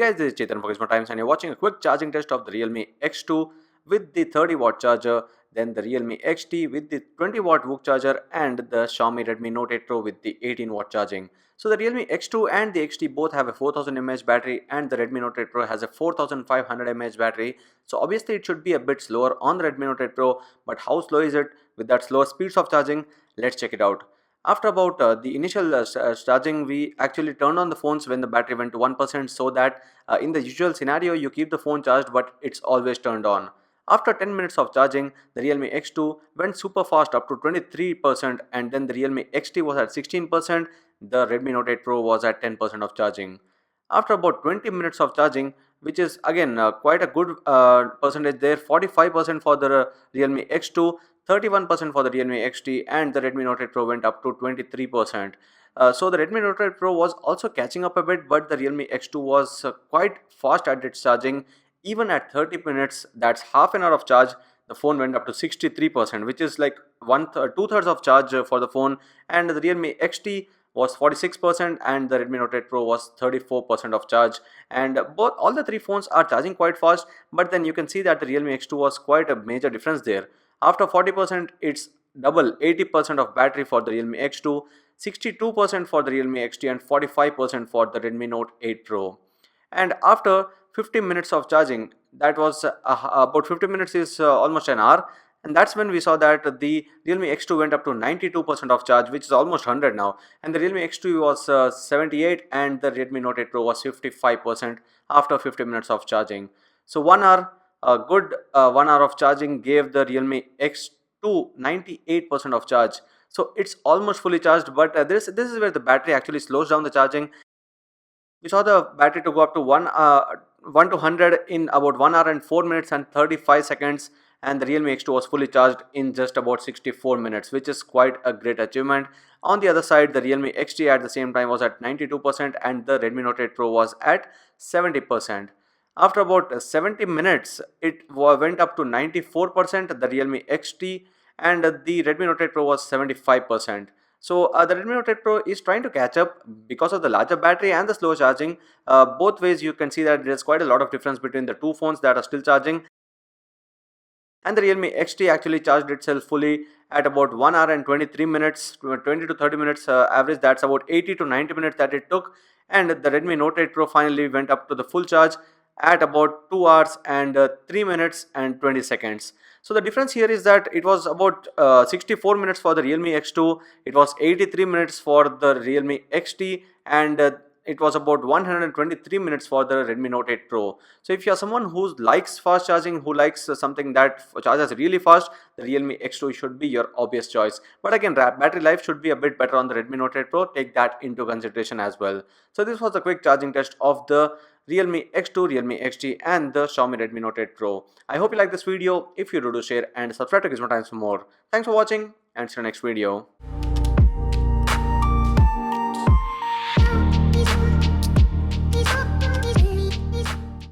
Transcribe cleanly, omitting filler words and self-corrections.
guys, this is Chetan for Gizmo Times and you're watching a quick charging test of the Realme X2 with the 30-watt charger, then the Realme XT with the 20-watt VOOC charger and the Xiaomi Redmi Note 8 Pro with the 18-watt charging. So the Realme X2 and the XT both have a 4000 mAh battery and the Redmi Note 8 Pro has a 4500 mAh battery. So obviously it should be a bit slower on the Redmi Note 8 Pro, but how slow is it with that slower speeds of charging? Let's check it out. After about the initial charging, we actually turned on the phones when the battery went to 1%, so that in the usual scenario you keep the phone charged but it's always turned on. After 10 minutes of charging, the Realme X2 went super fast up to 23% and then the Realme XT was at 16%, the Redmi Note 8 Pro was at 10% of charging. After about 20 minutes of charging, which is again quite a good percentage there, 45% for the Realme X2, 31% for the Realme XT, and the Redmi Note 8 Pro went up to 23%. So the Redmi Note 8 Pro was also catching up a bit, but the Realme X2 was quite fast at its charging. Even at 30 minutes, that's half an hour of charge, the phone went up to 63%, which is like two-thirds of charge for the phone, and the Realme XT was 46% and the Redmi Note 8 Pro was 34% of charge. And all the three phones are charging quite fast, but then you can see that the Realme X2 was quite a major difference there. After 40%, it's double 80% of battery for the Realme X2, 62% for the Realme XT and 45% for the Redmi Note 8 Pro. And after 15 minutes of charging, that was about 50 minutes is almost an hour, and that's when we saw that the Realme X2 went up to 92% of charge, which is almost 100 now, and the Realme X2 was 78 and the Redmi Note 8 Pro was 55% after 50 minutes of charging. So 1 hour, a good 1 hour of charging gave the Realme X2 98% of charge. So it's almost fully charged, but this is where the battery actually slows down the charging. We saw the battery to go up to 1 to 100 in about 1 hour and 4 minutes and 35 seconds, and the Realme X2 was fully charged in just about 64 minutes, which is quite a great achievement. On the other side, the Realme XT at the same time was at 92% and the Redmi Note 8 Pro was at 70%. After about 70 minutes, it went up to 94%, the Realme XT, and the Redmi Note 8 Pro was 75%. So the Redmi Note 8 Pro is trying to catch up because of the larger battery and the slow charging. Both ways you can see that there's quite a lot of difference between the two phones that are still charging. And the Realme XT actually charged itself fully at about 1 hour and 23 minutes, 20 to 30 minutes average. That's about 80 to 90 minutes that it took. And the Redmi Note 8 Pro finally went up to the full charge at about 2 hours and 3 minutes and 20 seconds. So the difference here is that it was about 64 minutes for the Realme X2, it was 83 minutes for the Realme XT, and it was about 123 minutes for the Redmi Note 8 Pro. So if you are someone who likes fast charging, who likes something that charges really fast, the Realme X2 should be your obvious choice. But again, battery life should be a bit better on the Redmi Note 8 Pro. Take that into consideration as well. So this was a quick charging test of the Realme X2, Realme XT and the Xiaomi Redmi Note 8 Pro. I hope you like this video. If you do share and subscribe to Gizmo Times for more. Thanks for watching and see you in the next video.